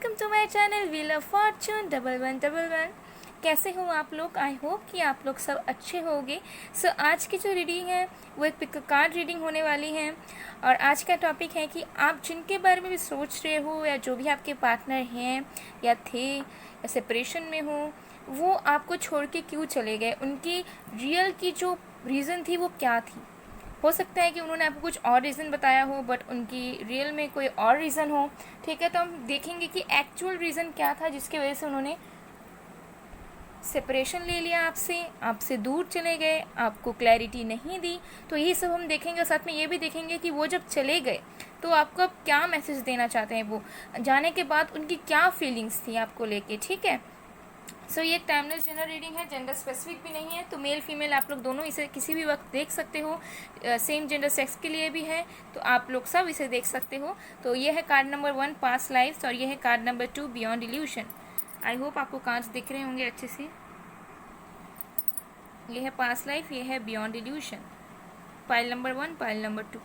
Welcome to my channel wheel of fortune 1111। कैसे हो आप लोग? आई होप कि आप लोग सब अच्छे होंगे। सो आज की जो रीडिंग है वो एक पिक कार्ड रीडिंग होने वाली है और आज का टॉपिक है कि आप जिनके बारे में भी सोच रहे हो या जो भी आपके पार्टनर हैं या थे या सेपरेशन में हो, वो आपको छोड़ के क्यों चले गए, उनकी रियल की जो रीज़न थी वो क्या थी। हो सकता है कि उन्होंने आपको कुछ और रीज़न बताया हो बट उनकी रियल में कोई और रीज़न हो। ठीक है, तो हम देखेंगे कि एक्चुअल रीज़न क्या था जिसकी वजह से उन्होंने सेपरेशन ले लिया आपसे दूर चले गए, आपको क्लैरिटी नहीं दी। तो यही सब हम देखेंगे और साथ में ये भी देखेंगे कि वो जब चले गए तो आपको अब क्या मैसेज देना चाहते हैं, वो जाने के बाद उनकी क्या फीलिंग्स थी आपको लेके। ठीक है, सो ये एक टाइमलेस जेंडर रीडिंग है, जेंडर स्पेसिफिक भी नहीं है, तो मेल फीमेल आप लोग दोनों इसे किसी भी वक्त देख सकते हो। सेम जेंडर सेक्स के लिए भी है, तो आप लोग सब इसे देख सकते हो। तो ये है कार्ड नंबर 1 पास्ट लाइफ्स और ये है card number 2 beyond evolution. I hope आपको कार्ड्स दिख रहे होंगे अच्छे से। ये है पास्ट लाइफ, ये है beyond evolution. Pile number 1, pile number 2।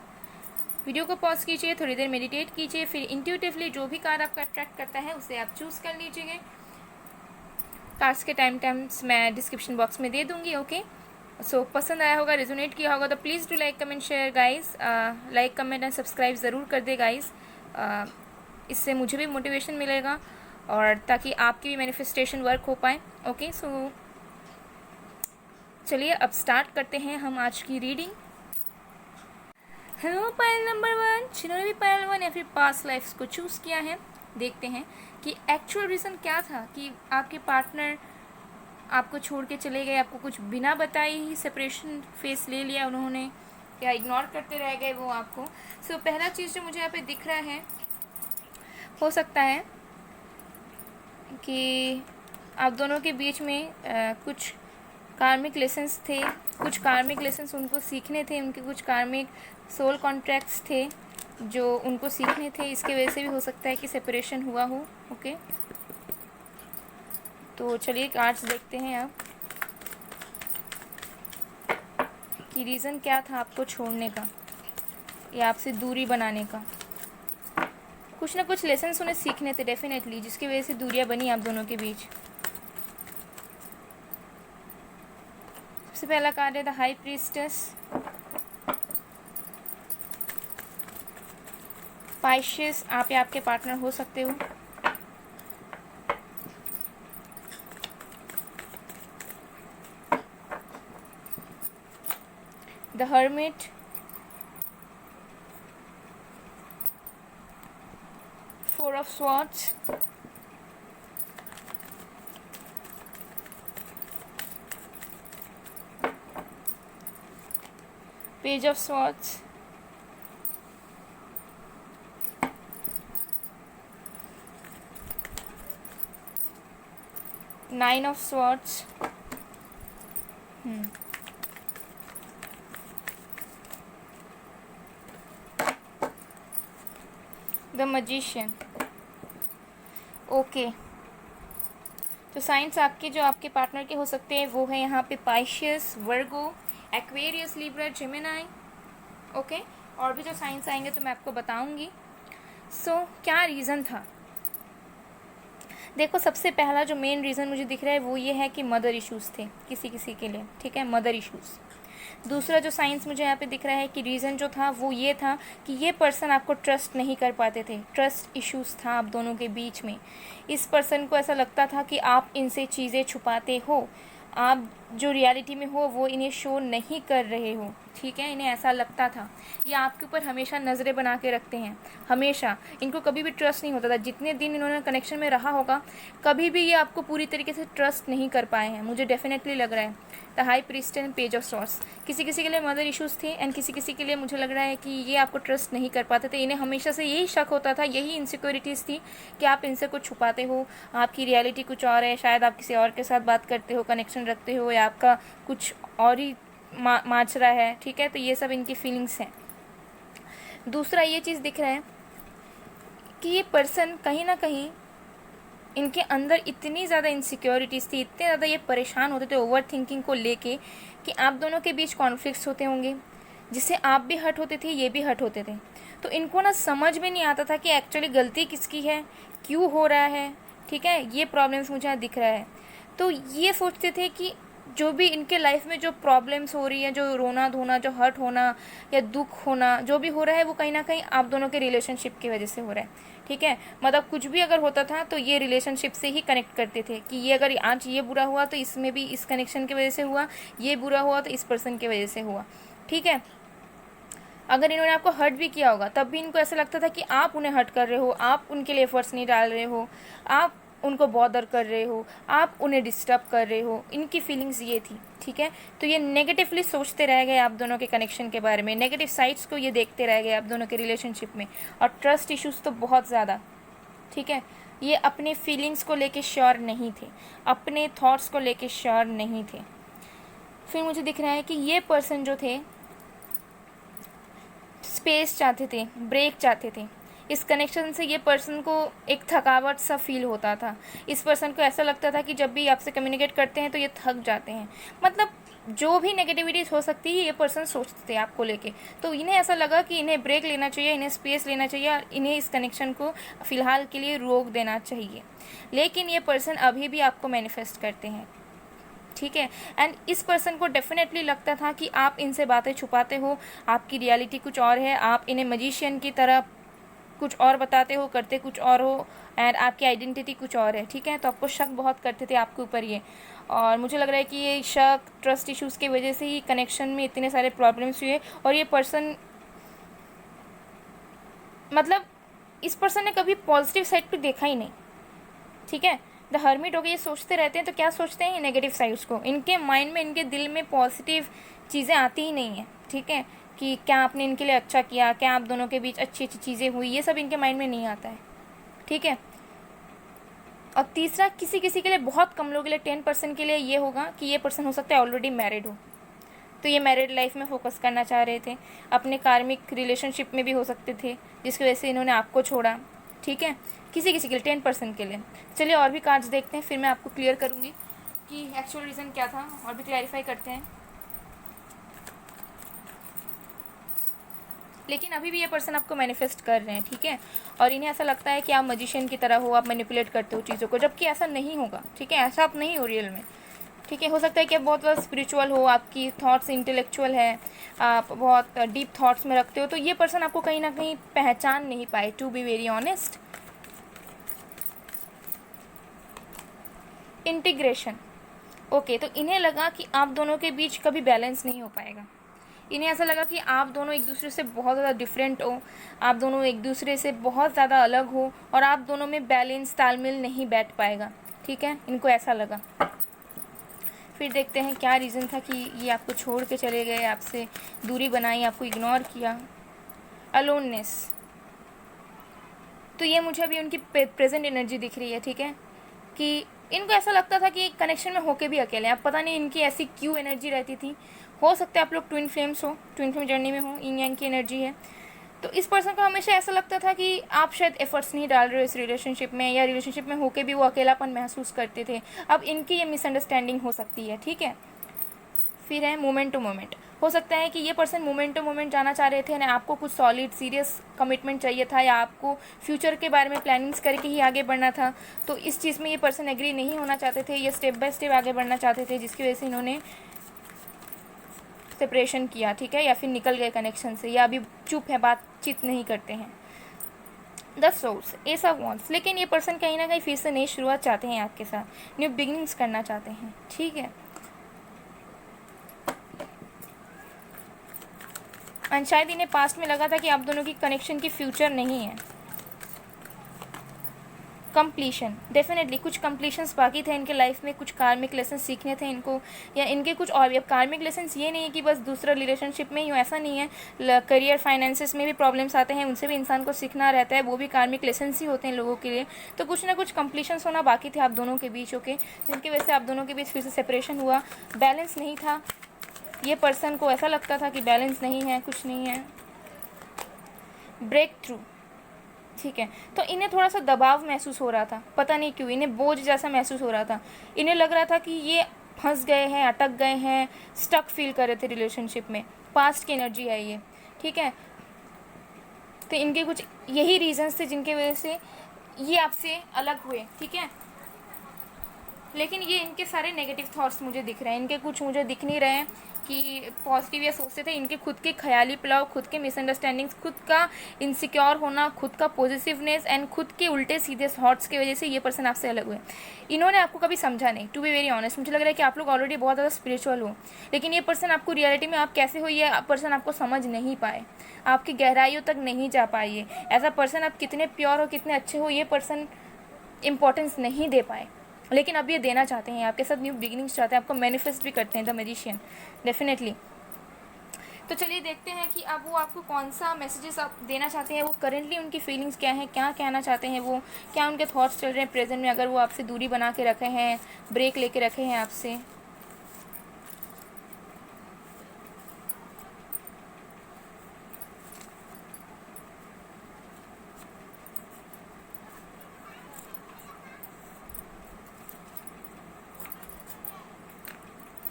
Video को पॉज कीजिए, थोड़ी देर मेडिटेट कीजिए, फिर इंट्यूटिवली जो भी कार्ड आपका अट्रैक्ट करता है उसे आप चूज़ कर लीजिए। कार्ड्स के टाइम्स मैं डिस्क्रिप्शन बॉक्स में दे दूंगी। ओके, सो पसंद आया होगा, रेजोनेट किया होगा तो please do like comment share guys. Like comment and subscribe ज़रूर कर दे गाइस। इससे मुझे भी मोटिवेशन मिलेगा और ताकि आपकी भी मैनिफेस्टेशन वर्क हो पाए। ओके, सो चलिए अब स्टार्ट करते हैं हम आज की रीडिंग। हेलो पायल नंबर 1, जिन्होंने भी पायल 1 या फिर पास्ट लाइफ्स को चूज़ किया है, देखते हैं कि एक्चुअल रीज़न क्या था कि आपके पार्टनर आपको छोड़ के चले गए, आपको कुछ बिना बताए ही सेपरेशन फेस ले लिया उन्होंने या इग्नोर करते रह गए वो आपको। सो पहला चीज़ जो मुझे यहाँ पे दिख रहा है, हो सकता है कि आप दोनों के बीच में कुछ कार्मिक लेसन्स थे, कुछ कार्मिक लेसन्स उनको सीखने थे, उनके कुछ कार्मिक सोल कॉन्ट्रैक्ट्स थे जो उनको सीखने थे। इसके वजह से भी हो सकता है कि सेपरेशन हुआ हो। ओके, तो चलिए कार्ड्स देखते हैं अब कि रीज़न क्या था आपको छोड़ने का या आपसे दूरी बनाने का। कुछ ना कुछ लेसन्स उन्हें सीखने थे डेफिनेटली, जिसकी वजह से दूरियां बनी आप दोनों के बीच। सबसे पहला कार्ड है द हाई प्रीस्टेस। पाइशियस आप या आपके पार्टनर हो सकते हो। The hermit, four of swords, page of swords, nine of swords, the magician. Okay, तो साइंस आपके जो आपके पार्टनर के हो सकते हैं वो है यहाँ पे पाइशियस, वर्गो, एक्वेरियस, लिब्रा, जेमिनाई। ओके, और भी जो साइंस आएंगे तो मैं आपको बताऊंगी। सो क्या रीज़न था? देखो, सबसे पहला जो मेन रीज़न मुझे दिख रहा है वो ये है कि मदर इश्यूज़ थे किसी किसी के लिए। ठीक है, मदर इश्यूज़। दूसरा जो साइंस मुझे यहाँ पे दिख रहा है कि रीज़न जो था वो ये था कि ये पर्सन आपको ट्रस्ट नहीं कर पाते थे, ट्रस्ट इश्यूज़ था आप दोनों के बीच में। इस पर्सन को ऐसा लगता था कि आप इनसे चीज़ें छुपाते हो, आप जो रियलिटी में हो वो इन्हें शो नहीं कर रहे हो। ठीक है, इन्हें ऐसा लगता था। ये आपके ऊपर हमेशा नज़रें बना के रखते हैं, हमेशा। इनको कभी भी ट्रस्ट नहीं होता था। जितने दिन इन्होंने कनेक्शन में रहा होगा, कभी भी ये आपको पूरी तरीके से ट्रस्ट नहीं कर पाए हैं, मुझे डेफिनेटली लग रहा है। The high priest and page of swords, किसी किसी के लिए मदर इश्यूज़ थे एंड किसी किसी के लिए मुझे लग रहा है कि ये आपको ट्रस्ट नहीं कर पाते थे। इन्हें हमेशा से यही शक होता था, यही इनसिक्योरिटीज़ थी कि आप इनसे कुछ छुपाते हो, आपकी रियलिटी कुछ और है, शायद आप किसी और के साथ बात करते हो, कनेक्शन रखते हो, या आपका कुछ और ही माजरा है। ठीक है, तो ये सब इनकी फीलिंग्स हैं। दूसरा ये चीज़ दिख रहा है कि ये पर्सन कहीं ना कहीं इनके अंदर इतनी ज़्यादा इनसिक्योरिटीज़ थी, इतने ज़्यादा ये परेशान होते थे ओवर थिंकिंग को लेके कि आप दोनों के बीच कॉन्फ्लिक्ट्स होते होंगे, जिससे आप भी हर्ट होते थे, ये भी हर्ट होते थे। तो इनको ना समझ में नहीं आता था कि एक्चुअली गलती किसकी है, क्यों हो रहा है, ठीक है। ये प्रॉब्लम्स मुझे यहाँ दिख रहा है। तो ये सोचते थे कि जो भी इनके लाइफ में जो प्रॉब्लम्स हो रही है, जो रोना धोना, जो हर्ट होना या दुख होना जो भी हो रहा है, वो कहीं ना कहीं आप दोनों के रिलेशनशिप की वजह से हो रहा है, ठीक है। मतलब कुछ भी अगर होता था तो ये रिलेशनशिप से ही कनेक्ट करते थे कि ये अगर आज ये बुरा हुआ तो इसमें भी इस कनेक्शन की वजह से हुआ, ये बुरा हुआ तो इस पर्सन की वजह से हुआ, ठीक है। अगर इन्होंने आपको हर्ट भी किया होगा तब भी इनको ऐसा लगता था कि आप उन्हें हर्ट कर रहे हो, आप उनके लिए एफर्ट्स नहीं डाल रहे हो, आप उनको बॉदर कर रहे हो, आप उन्हें डिस्टर्ब कर रहे हो। इनकी फीलिंग्स ये थी, ठीक है। तो ये नेगेटिवली सोचते रह गए आप दोनों के कनेक्शन के बारे में, नेगेटिव साइड्स को ये देखते रह गए आप दोनों के रिलेशनशिप में। और ट्रस्ट इश्यूज़ तो बहुत ज़्यादा, ठीक है। ये अपने फीलिंग्स को लेके श्योर नहीं थे, अपने थॉट्स को लेके श्योर नहीं थे। फिर मुझे दिख रहा है कि ये पर्सन जो थे स्पेस चाहते थे, ब्रेक चाहते थे। इस कनेक्शन से ये पर्सन को एक थकावट सा फील होता था। इस पर्सन को ऐसा लगता था कि जब भी आपसे कम्युनिकेट करते हैं तो ये थक जाते हैं। मतलब जो भी नेगेटिविटीज़ हो सकती है ये पर्सन सोचते थे आपको लेके। तो इन्हें ऐसा लगा कि इन्हें ब्रेक लेना चाहिए, इन्हें स्पेस लेना चाहिए और इन्हें इस कनेक्शन को फ़िलहाल के लिए रोक देना चाहिए। लेकिन ये पर्सन अभी भी आपको मैनिफेस्ट करते हैं, ठीक है। एंड इस पर्सन को डेफिनेटली लगता था कि आप इनसे बातें छुपाते हो, आपकी रियलिटी कुछ और है, आप इन्हें मजिशियन की तरह कुछ और बताते हो, करते कुछ और हो, एंड आपकी आइडेंटिटी कुछ और है, ठीक है। तो आपको शक बहुत करते थे आपके ऊपर ये। और मुझे लग रहा है कि ये शक, ट्रस्ट इश्यूज़ की वजह से ही कनेक्शन में इतने सारे प्रॉब्लम्स हुए। और ये पर्सन, मतलब इस पर्सन ने कभी पॉजिटिव साइड पे देखा ही नहीं, ठीक है। द हर्मिट हो गए, ये सोचते रहते हैं तो क्या सोचते हैं, नेगेटिव साइड्स को। इनके माइंड में, इनके दिल में पॉजिटिव चीज़ें आती ही नहीं है, ठीक है। कि क्या आपने इनके लिए अच्छा किया, क्या आप दोनों के बीच अच्छी अच्छी चीज़ें हुई, ये सब इनके माइंड में नहीं आता है, ठीक है। और तीसरा, किसी किसी के लिए, बहुत कम लोगों के लिए, 10% के लिए ये होगा कि ये पर्सन हो सकता है ऑलरेडी मैरिड हो। तो ये मैरिड लाइफ में फोकस करना चाह रहे थे, अपने कार्मिक रिलेशनशिप में भी हो सकते थे जिसकी वजह से इन्होंने आपको छोड़ा, ठीक है। किसी किसी के लिए, 10% के लिए। चलिए और भी कार्ड्स देखते हैं, फिर मैं आपको क्लियर करूँगी कि एक्चुअल रीज़न क्या था, और भी क्लैरिफाई करते हैं। लेकिन अभी भी ये पर्सन आपको मैनिफेस्ट कर रहे हैं, ठीक है। और इन्हें ऐसा लगता है कि आप मजिशियन की तरह हो, आप मैनिपुलेट करते हो चीज़ों को, जबकि ऐसा नहीं होगा, ठीक है। ऐसा आप नहीं हो रियल में, ठीक है। हो सकता है कि आप बहुत ज़्यादा स्पिरिचुअल हो, आपकी थॉट्स इंटेलेक्चुअल है, आप बहुत डीप थॉट्स में रखते हो, तो ये पर्सन आपको कहीं ना कहीं पहचान नहीं पाए, to be very honest. Integration, okay. तो इन्हें लगा कि आप दोनों के बीच कभी बैलेंस नहीं हो पाएगा। इन्हें ऐसा लगा कि आप दोनों एक दूसरे से बहुत ज़्यादा डिफरेंट हो, आप दोनों एक दूसरे से बहुत ज़्यादा अलग हो, और आप दोनों में बैलेंस, तालमेल नहीं बैठ पाएगा, ठीक है। इनको ऐसा लगा। फिर देखते हैं क्या रीज़न था कि ये आपको छोड़ के चले गए, आपसे दूरी बनाई, आपको इग्नोर किया। अलोननेस, तो ये मुझे अभी उनकी प्रेजेंट एनर्जी दिख रही है, ठीक है। कि इनको ऐसा लगता था कि कनेक्शन में होके भी अकेले, आप पता नहीं इनकी ऐसी क्यों एनर्जी रहती थी। हो सकता है आप लोग ट्विन फ्लेम्स हो, ट्विन फ्लेम जर्नी में हो, इन यांग की एनर्जी है। तो इस पर्सन को हमेशा ऐसा लगता था कि आप शायद एफर्ट्स नहीं डाल रहे हो इस रिलेशनशिप में, या रिलेशनशिप में होके भी वो अकेलापन महसूस करते थे। अब इनकी ये मिसअंडरस्टैंडिंग हो सकती है, ठीक है। फिर है मोमेंट टू मोमेंट, हो सकता है कि ये पर्सन मोमेंट टू मोमेंट जाना चाह रहे थे, ना आपको कुछ सॉलिड सीरियस कमिटमेंट चाहिए था, या आपको फ्यूचर के बारे में प्लानिंग्स करके ही आगे बढ़ना था। तो इस चीज़ में ये पर्सन एग्री नहीं होना चाहते थे, ये स्टेप बाय स्टेप आगे बढ़ना चाहते थे, जिसकी वजह से इन्होंने सेपरेशन किया, ठीक है। या फिर निकल गए कनेक्शन से, या अभी चुप है, बातचीत नहीं करते हैं। The source, S of wands, लेकिन ये पर्सन कहीं ना कहीं फिर से नई शुरुआत चाहते हैं आपके साथ, न्यू बिगिनिंग्स करना चाहते हैं, ठीक है। एंड शायद इन्हें पास्ट में लगा था कि आप दोनों की कनेक्शन की फ्यूचर नहीं है। कंप्लीशन, डेफिनेटली कुछ कंप्लीशंस बाकी थे इनके लाइफ में, कुछ कार्मिक लेसन सीखने थे इनको, या इनके कुछ और भी। अब कार्मिक लेसन्स ये नहीं है कि बस दूसरा रिलेशनशिप में ही, ऐसा नहीं है। करियर, फाइनेंसेस में भी प्रॉब्लम्स आते हैं, उनसे भी इंसान को सीखना रहता है, वो भी कार्मिक लेसन्स ही होते हैं लोगों के लिए। तो कुछ ना कुछ कंप्लीशंस होना बाकी थे आप दोनों के बीच, ओके, जिनकी वजह से आप दोनों के बीच फिर से सेपरेशन हुआ। बैलेंस नहीं था, ये पर्सन को ऐसा लगता था कि बैलेंस नहीं है, कुछ नहीं है। ब्रेक थ्रू, ठीक है। तो इन्हें थोड़ा सा दबाव महसूस हो रहा था, पता नहीं क्यों, इन्हें बोझ जैसा महसूस हो रहा था। इन्हें लग रहा था कि ये फंस गए हैं, अटक गए हैं, स्टक फील कर रहे थे रिलेशनशिप में। पास्ट की एनर्जी है ये, ठीक है। तो इनके कुछ यही रीजंस थे जिनके वजह से ये आपसे अलग हुए, ठीक है। लेकिन ये इनके सारे नेगेटिव थॉट्स मुझे दिख रहे हैं, इनके कुछ मुझे दिख नहीं रहे हैं कि पॉजिटिव या सोचते थे। इनके खुद के ख्याली पुलाव, खुद के मिसअंडरस्टैंडिंग्स, खुद का इनसिक्योर होना, खुद का पॉजिटिवनेस एंड खुद के उल्टे सीधे थॉट्स की वजह से ये पर्सन आपसे अलग हुए। इन्होंने आपको कभी समझा नहीं, टू बी वेरी ऑनेस्ट। मुझे लग रहा है कि आप लोग ऑलरेडी बहुत ज़्यादा स्पिरिचुअल हो, लेकिन ये पर्सन आपको रियलिटी में आप कैसे हो ये पर्सन आपको समझ नहीं पाए, आपकी गहराइयों तक नहीं जा पाए। एज अ पर्सन आप कितने प्योर हो, कितने अच्छे हो, ये पर्सन इंपॉर्टेंस नहीं दे पाए। लेकिन अब ये देना चाहते हैं, आपके साथ न्यू बिगिनिंग्स चाहते हैं, आपको मैनिफेस्ट भी करते हैं, द मैजिशियन, डेफिनेटली। तो चलिए देखते हैं कि अब वो आपको कौन सा मैसेजेस आप देना चाहते हैं, वो करेंटली उनकी फीलिंग्स क्या हैं, क्या कहना चाहते हैं वो, क्या उनके थॉट्स चल रहे हैं प्रेजेंट में, अगर वो आपसे दूरी बना के रखे हैं, ब्रेक लेके रखे हैं आपसे।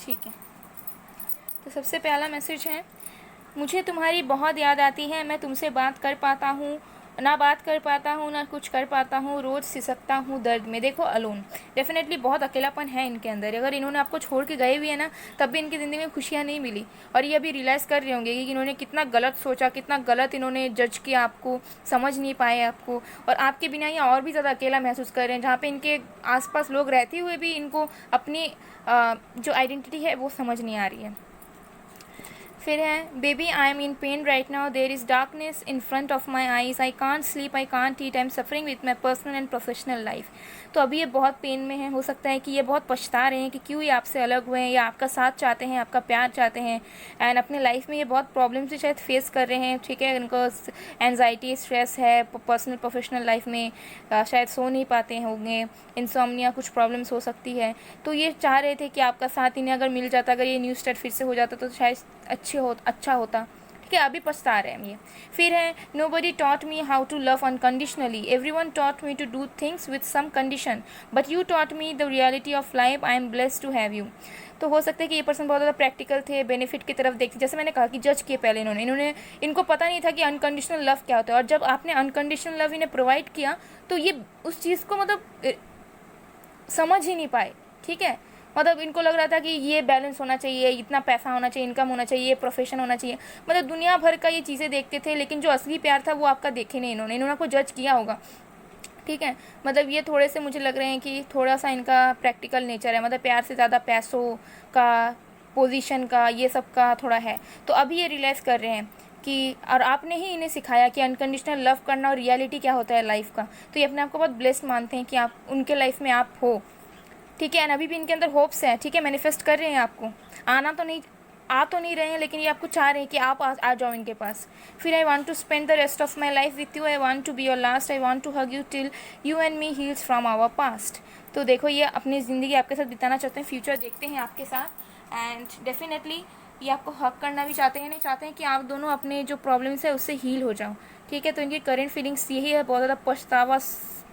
ठीक है, तो सबसे पहला मैसेज है, मुझे तुम्हारी बहुत याद आती है, मैं तुमसे बात कर पाता हूँ ना, बात कर पाता हूँ ना, कुछ कर पाता हूँ, रोज़ सिसकता हूँ दर्द में। देखो अलोन, डेफिनेटली बहुत अकेलापन है इनके अंदर। अगर इन्होंने आपको छोड़ के गए भी है ना, तब भी इनकी ज़िंदगी में खुशियाँ नहीं मिली, और ये अभी रियलाइज़ कर रहे होंगे कि इन्होंने कितना गलत सोचा, कितना गलत इन्होंने जज किया, आपको समझ नहीं पाए आपको, और आपके बिना ये और भी ज़्यादा अकेला महसूस कर रहे हैं, जहाँ पर इनके आसपास लोग रहते हुए भी इनको अपनी जो आइडेंटिटी है वो समझ नहीं आ रही है। फिर है, baby I am in pain right now, there is darkness in front of my eyes, I can't sleep, I can't eat, I am suffering with my personal and professional life. तो अभी ये बहुत पेन में है, हो सकता है कि ये बहुत पछता रहे हैं कि क्यों ये आपसे अलग हुए हैं, या आपका साथ चाहते हैं, आपका प्यार चाहते हैं, एंड अपने लाइफ में ये बहुत प्रॉब्लम से शायद फेस कर रहे हैं, ठीक है। इनको एनजाइटी, स्ट्रेस है पर्सनल प्रोफेशनल लाइफ में, शायद सो नहीं पाते होंगे, इंसोम्निया, कुछ प्रॉब्लम्स हो सकती है। तो ये चाह रहे थे कि आपका साथ इन्हें अगर मिल जाता, अगर ये न्यू स्टार्ट फिर से हो जाता तो शायद अच्छा होता, ठीक है। अभी पछता रहे हैं ये। फिर है, nobody taught me how to love unconditionally, everyone taught me to do things with some condition, but you taught me the reality of life, I am blessed to have you। तो हो सकता है कि ये पर्सन बहुत ज़्यादा practical थे, benefit की तरफ देखते, जैसे मैंने कहा कि जज किए पहले इनको पता नहीं था कि अनकंडीशनल लव क्या होता है, और जब आपने अनकंडीशनल लव इन्हें प्रोवाइड किया तो ये उस चीज़ को मतलब समझ ही नहीं पाए, ठीक है। मतलब इनको लग रहा था कि ये बैलेंस होना चाहिए, इतना पैसा होना चाहिए, इनकम होना चाहिए, प्रोफेशन होना चाहिए, मतलब दुनिया भर का ये चीज़ें देखते थे, लेकिन जो असली प्यार था वो आपका देखे नहीं इन्होंने आपको जज किया होगा, ठीक है। मतलब ये थोड़े से मुझे लग रहे हैं कि थोड़ा सा इनका प्रैक्टिकल नेचर है, मतलब प्यार से ज़्यादा पैसों का, पोजीशन का, ये सब का थोड़ा है। तो अभी ये रियलाइज़ कर रहे हैं कि, और आपने ही इन्हें सिखाया कि अनकंडीशनल लव करना और रियलिटी क्या होता है लाइफ का, तो ये अपने आप को बहुत ब्लेस्ड मानते हैं कि आप उनके लाइफ में आप हो, ठीक है। एंड अभी भी इनके अंदर होप्स हैं, ठीक है, मैनिफेस्ट कर रहे हैं आपको, आ तो नहीं रहे हैं, लेकिन ये आपको चाह रहे हैं कि आप आ जाओ इनके पास। फिर, I want to spend the rest of my life with you, I want to be your last, I want to hug you till you and me heals from our past. तो देखो ये अपनी ज़िंदगी आपके साथ बिताना चाहते हैं, फ्यूचर देखते हैं आपके साथ, एंड डेफिनेटली ये आपको हक करना भी चाहते हैं, नहीं चाहते हैं कि आप दोनों अपने जो प्रॉब्लम्स है उससे हील हो जाओ, ठीक है। तो इनकी करेंट फीलिंग्स यही है, बहुत ज़्यादा पछतावा,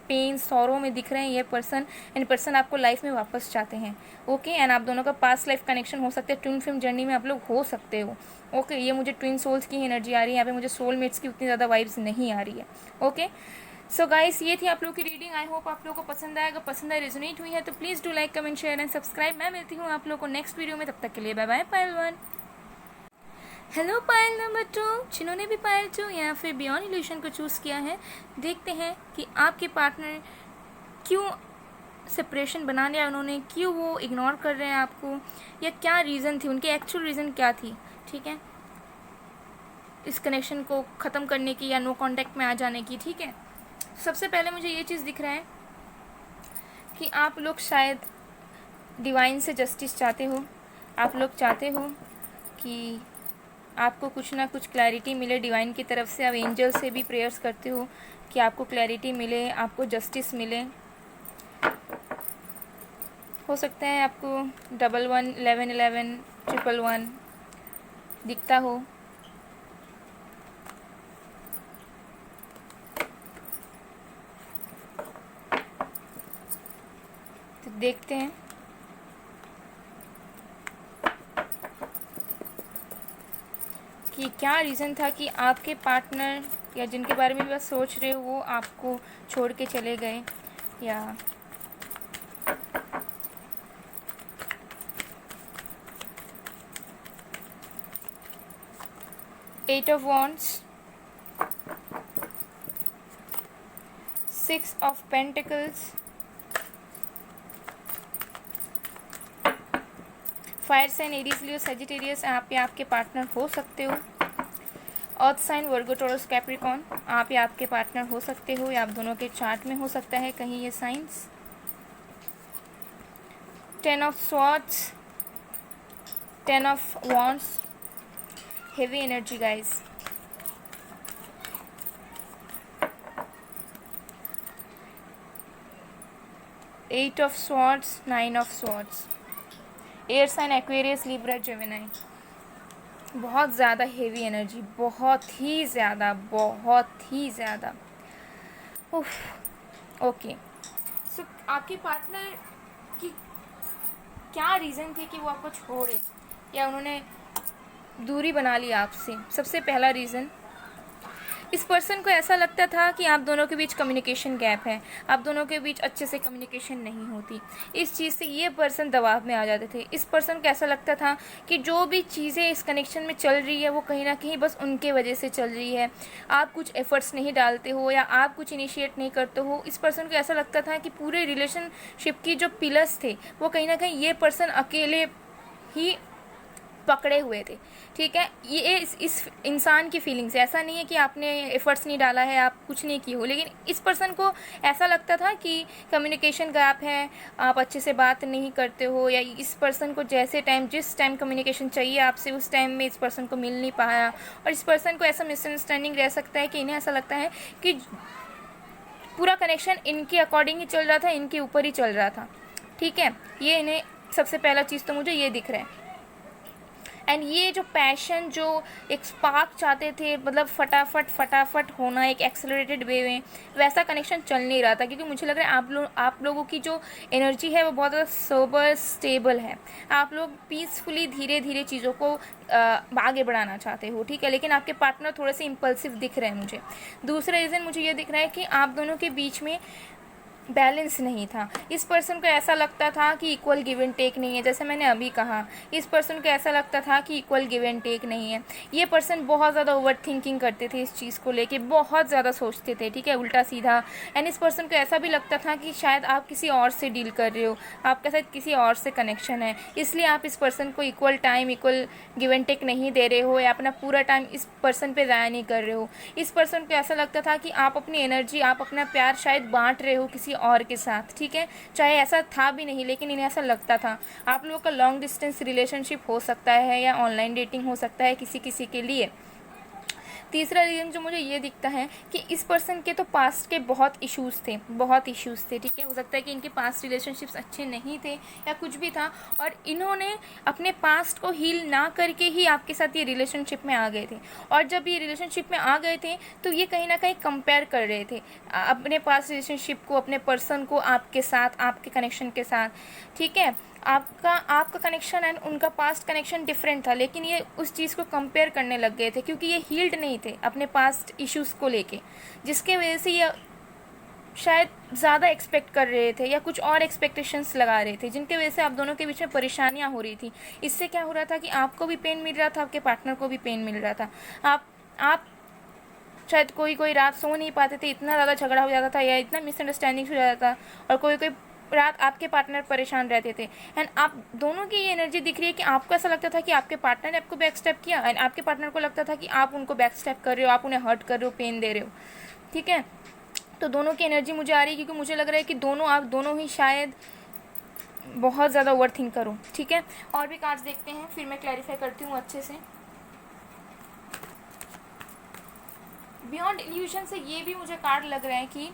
पेन, सौरों में दिख रहे हैं ये पर्सन, एंड पर्सन आपको लाइफ में वापस चाहते हैं, ओके। एंड आप दोनों का पास्ट लाइफ कनेक्शन हो सकता है, ट्विन फिल्म जर्नी में आप लोग हो सकते हो, ओके। ये मुझे ट्विन सोल्स की एनर्जी आ रही है यहाँ पे, मुझे सोलमेट्स की उतनी ज़्यादा वाइब्स नहीं आ रही है, ओके। सो गाइस, ये थी आप लोगों की रीडिंग, आई होप आप लोगों को पसंद आएगा, पसंद आए, रेजोनेट हुई है तो please do like, comment, share and subscribe. मैं मिलती हूँ आप लोगों को नेक्स्ट वीडियो में, तब तक के लिए बाय बाय। पायल 1, हेलो पायल नंबर 2, जिन्होंने भी पायल 2 या फिर बियॉन्ड इल्यूशन को चूज़ किया है, देखते हैं कि आपके पार्टनर क्यों सेपरेशन बना लिया उन्होंने, क्यों वो इग्नोर कर रहे हैं आपको, या क्या रीज़न थी, उनकी एक्चुअल रीज़न क्या थी, ठीक है, इस कनेक्शन को ख़त्म करने की या नो कांटेक्ट में आ जाने की, ठीक है। सबसे पहले मुझे ये चीज़ दिख रहा है कि आप लोग शायद डिवाइन से जस्टिस चाहते हो, आप लोग चाहते हो कि आपको कुछ ना कुछ क्लैरिटी मिले डिवाइन की तरफ से, आप एंजल से भी प्रेयर्स करते हो कि आपको क्लैरिटी मिले, आपको जस्टिस मिले। हो सकता है आपको 11 11 11 111 दिखता हो, तो देखते हैं कि क्या रीज़न था कि आपके पार्टनर या जिनके बारे में बस सोच रहे हो वो आपको छोड़ के चले गए, या eight of wands, 6 of pentacles, fire sign Aries Leo Sagittarius आप या आपके पार्टनर हो सकते हो। Earth sign Virgo Taurus Capricorn आप या आपके पार्टनर हो सकते हो, या आप दोनों के चार्ट में हो सकता है कहीं ये science. 10 of swords, 10 of wands, heavy energy guys. Eight of swords, 9 of swords, air sign Aquarius, Libra, Gemini. बहुत ज़्यादा हेवी एनर्जी, बहुत ही ज़्यादा, बहुत ही ज़्यादा। ओके, सो आपके पार्टनर की क्या रीज़न थी कि वो आपको छोड़े या उन्होंने दूरी बना ली आपसे? सबसे पहला रीज़न, इस पर्सन को ऐसा लगता था कि आप दोनों के बीच कम्युनिकेशन गैप है, आप दोनों के बीच अच्छे से कम्युनिकेशन नहीं होती। इस चीज़ से ये पर्सन दबाव में आ जाते थे। इस पर्सन को ऐसा लगता था कि जो भी चीज़ें इस कनेक्शन में चल रही है वो कहीं ना कहीं बस उनके वजह से चल रही है। आप कुछ एफर्ट्स नहीं डालते हो या आप कुछ इनिशिएट नहीं करते हो। इस पर्सन को ऐसा लगता था कि पूरे रिलेशनशिप की जो पिलर्स थे वो कहीं ना कहीं ये पर्सन अकेले ही पकड़े हुए थे। ठीक है, ये इस इंसान की फीलिंग्स है। ऐसा नहीं है कि आपने एफर्ट्स नहीं डाला है, आप कुछ नहीं किए हो, लेकिन इस पर्सन को ऐसा लगता था कि कम्युनिकेशन गैप है, आप अच्छे से बात नहीं करते हो, या इस पर्सन को जिस टाइम कम्युनिकेशन चाहिए आपसे उस टाइम में इस पर्सन को मिल नहीं पाया। और इस पर्सन को ऐसा मिसअंडरस्टैंडिंग रह सकता है कि इन्हें ऐसा लगता है कि पूरा कनेक्शन इनके अकॉर्डिंग ही चल रहा था, इनके ऊपर ही चल रहा था। ठीक है, ये इन्हें सबसे पहला चीज़ तो मुझे ये दिख रहा है। एंड ये जो पैशन, जो एक स्पार्क चाहते थे, मतलब फटाफट होना एक एक्सेलरेटेड वे में, वैसा कनेक्शन चल नहीं रहा था। क्योंकि मुझे लग रहा है आप लोगों की जो एनर्जी है वो बहुत ज़्यादा सोबर स्टेबल है। आप लोग पीसफुली धीरे धीरे चीज़ों को आगे बढ़ाना चाहते हो। ठीक है, लेकिन आपके पार्टनर थोड़े से इम्पल्सिव दिख रहे हैं मुझे। दूसरा रीज़न मुझे ये दिख रहा है कि आप दोनों के बीच में बैलेंस नहीं था। इस पर्सन को ऐसा लगता था कि इक्वल गिव एंड टेक नहीं है। जैसे मैंने अभी कहा, इस पर्सन को ऐसा लगता था कि इक्वल गिव एंड टेक नहीं है। ये पर्सन बहुत ज़्यादा ओवर थिंकिंग करते थे, इस चीज़ को लेके बहुत ज़्यादा सोचते थे। ठीक है, उल्टा सीधा। एंड इस पर्सन को ऐसा भी लगता था कि शायद आप किसी और से डील कर रहे हो, आपके साथ किसी और से कनेक्शन है, इसलिए आप इस पर्सन को equal time, equal give and take नहीं दे रहे हो, या अपना पूरा टाइम इस पर्सन पे ज़ाया नहीं कर रहे हो। इस पर्सन को ऐसा लगता था कि आप अपनी एनर्जी, आप अपना प्यार शायद बांट रहे हो किसी और के साथ। ठीक है, चाहे ऐसा था भी नहीं, लेकिन इन्हें ऐसा लगता था। आप लोगों का लॉन्ग डिस्टेंस रिलेशनशिप हो सकता है या ऑनलाइन डेटिंग हो सकता है किसी किसी के लिए। तीसरा रीज़न जो मुझे ये दिखता है कि इस पर्सन के तो पास्ट के बहुत इश्यूज़ थे, बहुत इश्यूज़ थे। ठीक है, हो सकता है कि इनके पास्ट रिलेशनशिप्स अच्छे नहीं थे या कुछ भी था, और इन्होंने अपने पास्ट को हील ना करके ही आपके साथ ये रिलेशनशिप में आ गए थे। और जब ये रिलेशनशिप में आ गए थे तो ये कहीं ना कहीं कंपेयर कर रहे थे अपने पास्ट रिलेशनशिप को, अपने पर्सन को आपके साथ, आपके कनेक्शन के साथ। ठीक है, आपका कनेक्शन एंड उनका पास्ट कनेक्शन डिफरेंट था, लेकिन ये उस चीज़ को कंपेयर करने लग गए थे क्योंकि ये हील्ड नहीं थे अपने पास्ट इश्यूज़ को लेके, जिसके वजह से ये शायद ज़्यादा एक्सपेक्ट कर रहे थे या कुछ और एक्सपेक्टेशंस लगा रहे थे, जिनकी वजह से आप दोनों के बीच में परेशानियां हो रही थी। इससे क्या हो रहा था कि आपको भी पेन मिल रहा था, आपके पार्टनर को भी पेन मिल रहा था। आप शायद कोई रात सो नहीं पाते थे, इतना ज़्यादा झगड़ा हो जाता था या इतना मिसअंडरस्टैंडिंग हो जाता था, और कोई रात आपके पार्टनर परेशान रहते थे। एंड आप दोनों की ये एनर्जी दिख रही है कि आपको ऐसा लगता था कि आपके पार्टनर ने आपको बैक स्टेप किया, एंड आपके पार्टनर को लगता था कि आप उनको बैक स्टेप कर रहे हो, आप उन्हें हर्ट कर रहे हो, पेन दे रहे हो। ठीक है, तो दोनों की एनर्जी मुझे आ रही है क्योंकि मुझे लग रहा है कि आप दोनों ही शायद बहुत ज़्यादा ओवर थिंक करो। ठीक है, और भी कार्ड्स देखते हैं, फिर मैं क्लैरिफाई करती हूँ अच्छे से। बियॉन्ड इल्यूजन से ये भी मुझे कार्ड लग रहा है कि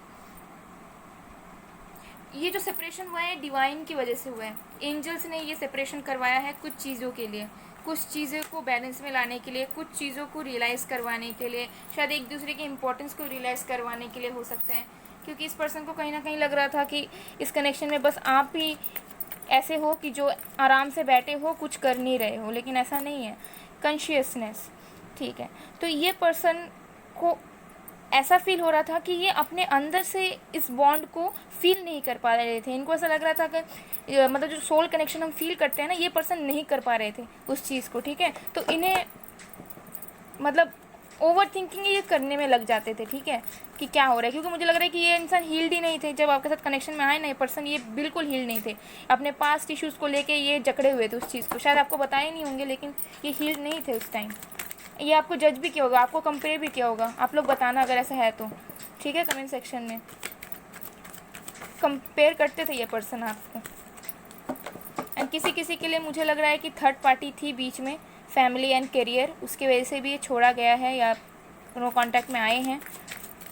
ये जो सेपरेशन हुआ है डिवाइन की वजह से हुआ है। एंजल्स ने ये सेपरेशन करवाया है कुछ चीज़ों के लिए, कुछ चीज़ों को बैलेंस में लाने के लिए, कुछ चीज़ों को रियलाइज़ करवाने के लिए, शायद एक दूसरे की इंपॉर्टेंस को रियलाइज़ करवाने के लिए हो सकता है। क्योंकि इस पर्सन को कहीं ना कहीं लग रहा था कि इस कनेक्शन में बस आप ही ऐसे हो कि जो आराम से बैठे हो, कुछ कर नहीं रहे हो, लेकिन ऐसा नहीं है। कॉन्शियसनेस, ठीक है, तो ये पर्सन को ऐसा फील हो रहा था कि ये अपने अंदर से इस बॉन्ड को फील नहीं कर पा रहे थे। इनको ऐसा लग रहा था कि मतलब जो सोल कनेक्शन हम फील करते हैं ना, ये पर्सन नहीं कर पा रहे थे उस चीज़ को, ठीक है। तो इन्हें मतलब ओवर थिंकिंग ये करने में लग जाते थे, ठीक है, कि क्या हो रहा है, क्योंकि मुझे लग रहा है कि ये इंसान हील्ड ही नहीं थे। जब आपके साथ कनेक्शन में आए ना ये पर्सन, ये बिल्कुल हील्ड नहीं थे। अपने पास्ट इश्यूज़ को लेके ये जकड़े हुए थे उस चीज़ को, शायद आपको बताए नहीं होंगे, लेकिन ये हील्ड नहीं थे उस टाइम। ये आपको जज भी किया होगा, आपको कंपेयर भी किया होगा। आप लोग बताना अगर ऐसा है तो, ठीक है, कमेंट सेक्शन में कंपेयर करते थे ये पर्सन आपको। एंड किसी किसी के लिए मुझे लग रहा है कि थर्ड पार्टी थी बीच में, फैमिली एंड करियर, उसकी वजह से भी ये छोड़ा गया है या नो कांटेक्ट में आए हैं।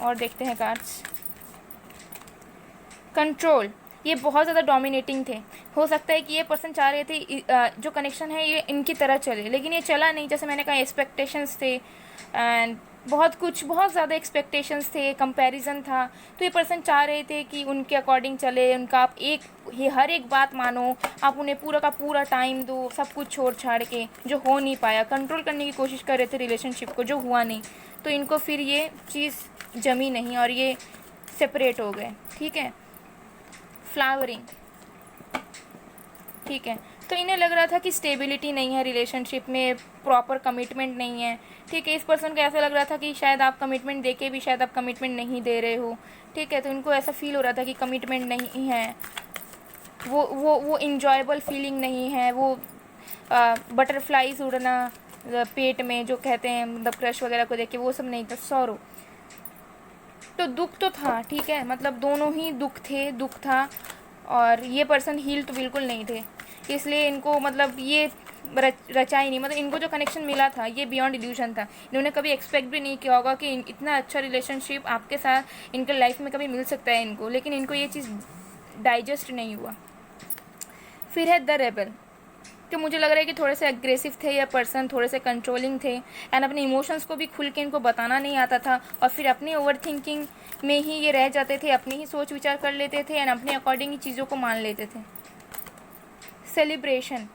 और देखते हैं कार्ड्स। कंट्रोल, ये बहुत ज़्यादा डोमिनेटिंग थे। हो सकता है कि ये पर्सन चाह रहे थे जो कनेक्शन है ये इनकी तरह चले, लेकिन ये चला नहीं। जैसे मैंने कहा, एक्सपेक्टेशंस थे एंड बहुत कुछ, बहुत ज़्यादा एक्सपेक्टेशंस थे, कंपैरिजन था। तो ये पर्सन चाह रहे थे कि उनके अकॉर्डिंग चले, उनका आप हर एक बात मानो, आप उन्हें पूरा का पूरा टाइम दो, सब कुछ छोड़ छाड़ के, जो हो नहीं पाया। कंट्रोल करने की कोशिश कर रहे थे रिलेशनशिप को, जो हुआ नहीं। तो इनको फिर ये चीज़ जमी नहीं और ये सेपरेट हो गए, ठीक है। फ्लावरिंग, ठीक है। तो इन्हें लग रहा था कि स्टेबिलिटी नहीं है रिलेशनशिप में, प्रॉपर कमिटमेंट नहीं है, ठीक है। इस पर्सन को ऐसा लग रहा था कि शायद आप कमिटमेंट दे के भी शायद आप कमिटमेंट नहीं दे रहे हो, ठीक है। तो इनको ऐसा फील हो रहा था कि कमिटमेंट नहीं है, वो इंजॉयबल फीलिंग नहीं है, वो बटरफ्लाइज उड़ना पेट में जो कहते हैं, मतलब क्रश वगैरह को देख के, वो सब नहीं था। सॉरो, तो दुख तो था, ठीक है, मतलब दोनों ही दुख थे, दुख था। और ये पर्सन हील तो बिल्कुल नहीं थे, इसलिए इनको मतलब ये रचा ही नहीं। मतलब इनको जो कनेक्शन मिला था ये बियॉन्ड इल्यूजन था। इन्होंने कभी एक्सपेक्ट भी नहीं किया होगा कि इतना अच्छा रिलेशनशिप आपके साथ इनके लाइफ में कभी मिल सकता है इनको, लेकिन इनको ये चीज़ डाइजेस्ट नहीं हुआ। फिर है द रेबल, कि मुझे लग रहा है कि थोड़े से एग्रेसिव थे या पर्सन, थोड़े से कंट्रोलिंग थे एंड अपने इमोशंस को भी खुल के इनको बताना नहीं आता था, और फिर अपनी ओवर थिंकिंग में ही ये रह जाते थे, अपनी ही सोच विचार कर लेते थे एंड अपने अकॉर्डिंग ही चीज़ों को मान लेते थे। सेलिब्रेशन,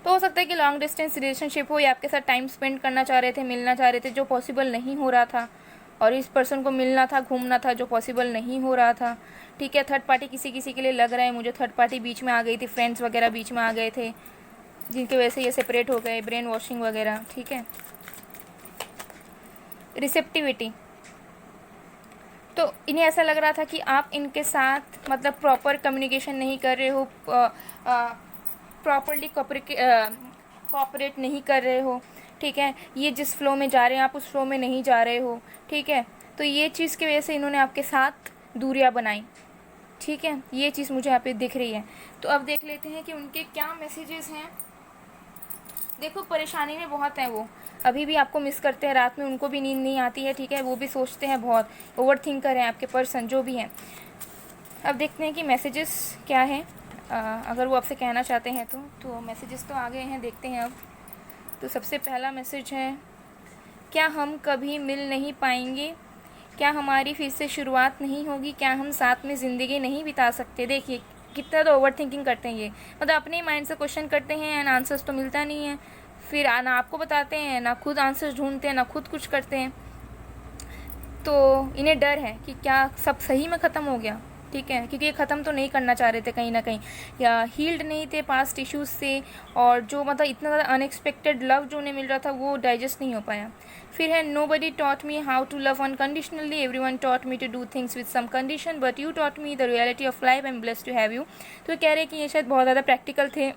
तो हो सकता है कि लॉन्ग डिस्टेंस रिलेशनशिप हो या आपके साथ टाइम स्पेंड करना चाह रहे थे, मिलना चाह रहे थे, जो पॉसिबल नहीं हो रहा था, और इस पर्सन को मिलना था, घूमना था, जो पॉसिबल नहीं हो रहा था, ठीक है। थर्ड पार्टी किसी किसी के लिए लग रहा है मुझे, थर्ड पार्टी बीच में आ गई थी, फ्रेंड्स वगैरह बीच में आ गए थे, जिनकी वजह से ये सेपरेट हो गए, ब्रेन वॉशिंग वगैरह, ठीक है। रिसेप्टिविटी, तो इन्हें ऐसा लग रहा था कि आप इनके साथ मतलब प्रॉपर कम्युनिकेशन नहीं कर रहे हो, प्रॉपरली कोऑपरेट नहीं कर रहे हो, ठीक है। ये जिस फ्लो में जा रहे हैं आप उस फ्लो में नहीं जा रहे हो, ठीक है। तो ये चीज़ की वजह से इन्होंने आपके साथ दूरियां बनाई, ठीक है। ये चीज़ मुझे यहाँ पे दिख रही है। तो अब देख लेते हैं कि उनके क्या मैसेजेस हैं। देखो, परेशानी में बहुत है वो, अभी भी आपको मिस करते हैं, रात में उनको भी नींद नहीं आती है, ठीक है। वो भी सोचते हैं बहुत, ओवर थिंकर हैं आपके पर्सन जो भी हैं। अब देखते हैं कि मैसेजेस क्या है, अगर वो आपसे कहना चाहते हैं तो मैसेजेस तो आ गए हैं, देखते हैं अब। तो सबसे पहला मैसेज है, क्या हम कभी मिल नहीं पाएंगे, क्या हमारी फिर से शुरुआत नहीं होगी, क्या हम साथ में ज़िंदगी नहीं बिता सकते। देखिए कितना तो ओवर थिंकिंग करते हैं ये, मतलब अपने माइंड से क्वेश्चन करते हैं एंड आंसर्स तो मिलता नहीं है, फिर ना आपको बताते हैं, ना खुद आंसर्स ढूंढते हैं, ना खुद कुछ करते हैं। तो इन्हें डर है कि क्या सब सही में ख़त्म हो गया, ठीक है, क्योंकि ये ख़त्म तो नहीं करना चाह रहे थे कहीं ना कहीं, या हील्ड नहीं थे पास्ट इश्यूज़ से, और जो मतलब इतना ज़्यादा अनएक्सपेक्टेड लव जो उन्हें मिल रहा था वो डाइजेस्ट नहीं हो पाया। फिर है, nobody taught me how to love unconditionally, everyone taught me to do things with some condition, but you taught me the reality of life, I am blessed to have you. तो कह रहे हैं कि ये शायद बहुत ज़्यादा प्रैक्टिकल थे,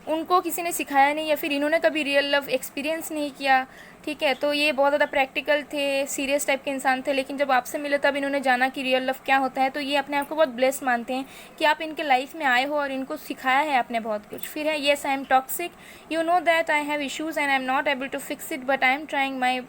उनको किसी ने सिखाया नहीं, या फिर इन्होंने कभी रियल लव एक्सपीरियंस नहीं किया, ठीक है। तो ये बहुत ज़्यादा प्रैक्टिकल थे, सीरियस टाइप के इंसान थे, लेकिन जब आपसे मिले तब इन्होंने जाना कि रियल लव क्या होता है। तो ये अपने आप को बहुत ब्लेस्ड मानते हैं कि आप इनके लाइफ में आए हो और इनको सिखाया है आपने बहुत कुछ। फिर है, yes I am toxic, you know that I have issues and I am not able to fix it, but I am trying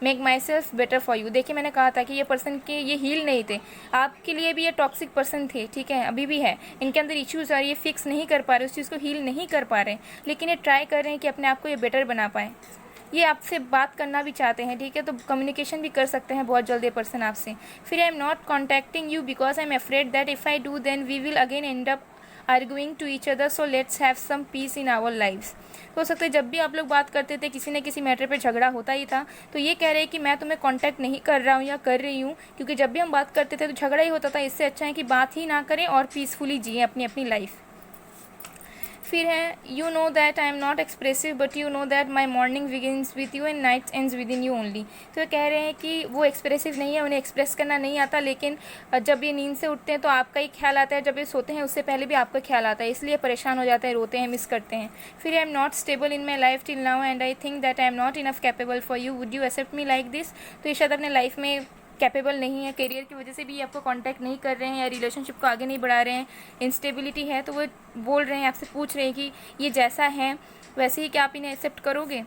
make myself better for you. देखिए मैंने कहा था कि ये पर्सन के ये हील नहीं थे, आपके लिए भी ये टॉक्सिक पर्सन थे, ठीक है, अभी भी है, इनके अंदर इश्यूज़ और ये फिक्स नहीं कर पा रहे, उस चीज़ को हील नहीं कर पा रहे, लेकिन ये ट्राई कर रहे हैं कि अपने आप को ये बेटर बना पाए। ये आपसे बात करना भी चाहते हैं, ठीक है, तो कम्युनिकेशन भी कर सकते हैं बहुत जल्दी पर्सन आपसे। फिर I am not contacting you because I am afraid that if I do then we will again end up arguing to each other, so let's have some peace in our lives. हो सकता है जब भी आप लोग बात करते थे किसी न किसी मैटर पे झगड़ा होता ही था, तो ये कह रहे हैं कि मैं तुम्हें कांटेक्ट नहीं कर रहा हूँ या कर रही हूँ, क्योंकि जब भी हम बात करते थे तो झगड़ा ही होता था। इससे अच्छा है कि बात ही ना करें और पीसफुली जिए अपनी अपनी लाइफ। फिर है you know that I am not expressive but you know that my morning begins with you and nights ends with in you only. तो ये कह रहे हैं कि वो एक्सप्रेसिव नहीं है, उन्हें एक्सप्रेस करना नहीं आता, लेकिन जब ये नींद से उठते हैं तो आपका ही ख्याल आता है, जब ये सोते हैं उससे पहले भी आपका ख्याल आता है, इसलिए परेशान हो जाते हैं, रोते हैं, मिस करते हैं। फिर I am not stable in my life till now and I think that I am not enough capable for you, would you accept me like this. तो ये शायद अपने लाइफ में कैपेबल नहीं है, करियर की वजह से भी आपको कांटेक्ट नहीं कर रहे हैं या रिलेशनशिप को आगे नहीं बढ़ा रहे हैं, इंस्टेबिलिटी है, तो वो बोल रहे हैं, आपसे पूछ रहे हैं कि ये जैसा है वैसे ही क्या आप इन्हें एक्सेप्ट करोगे।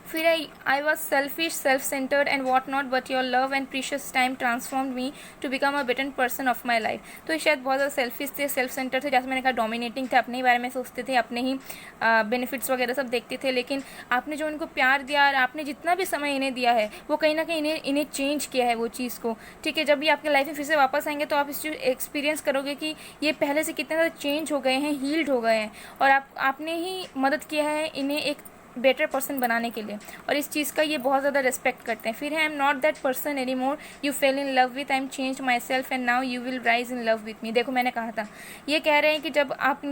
फिर I was selfish, self centered and what not, but your love and precious time transformed me to become a better person of my life. तो ये शायद बहुत ज़्यादा सेल्फिश थे, सेल्फ सेंटर थे, जैसे मैंने कहा डोमिनेटिंग थे, अपने ही बारे में सोचते थे, अपने ही बेनिफिट्स वगैरह सब देखते थे। लेकिन आपने जो उनको प्यार दिया और आपने जितना भी समय इन्हें दिया है वो कहीं ना कहीं इन्हें चेंज किया है वो चीज़ को। ठीक है, जब भी आपके लाइफ में फिर से वापस आएंगे तो आप इस चीज़ एक्सपीरियंस करोगे कि ये पहले से कितने ज़्यादा चेंज हो गए हैं, हील्ड हो गए हैं, और आपने ही मदद किया है इन्हें एक बेटर पर्सन बनाने के लिए, और इस चीज़ का ये बहुत ज़्यादा रिस्पेक्ट करते हैं। फिर है आई am not that person any more you fail in love with, I am change my self and now you will rise in love with me. देखो मैंने कहा था, ये कह रहे हैं कि जब आप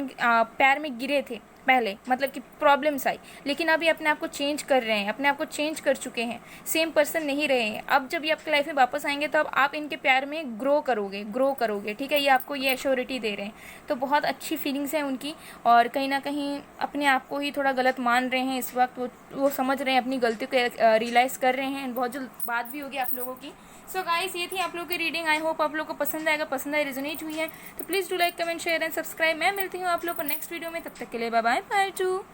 पैर में गिरे थे पहले, मतलब कि प्रॉब्लम्स आई, लेकिन अभी अपने आप को चेंज कर रहे हैं, अपने आप को चेंज कर चुके हैं, सेम पर्सन नहीं रहे हैं। अब जब ये आपकी लाइफ में वापस आएंगे तो अब आप इनके प्यार में ग्रो करोगे। ठीक है, ये आपको ये एश्योरिटी दे रहे हैं। तो बहुत अच्छी फीलिंग्स हैं उनकी, और कहीं ना कहीं अपने आप को ही थोड़ा गलत मान रहे हैं इस वक्त, वो समझ रहे हैं, अपनी गलती को रियलाइज़ कर रहे हैं। बहुत जल्द बात भी होगी आप लोगों की। सो गाइस, ये थी आप लोगों की रीडिंग। आई होप आप लोग को पसंद आएगा, पसंद आई, रेजोनेट हुई है तो please do like, comment, share and subscribe. मैं मिलती हूँ आप लोग को नेक्स्ट वीडियो में, तब तक के लिए बाय बाय, बाय टू।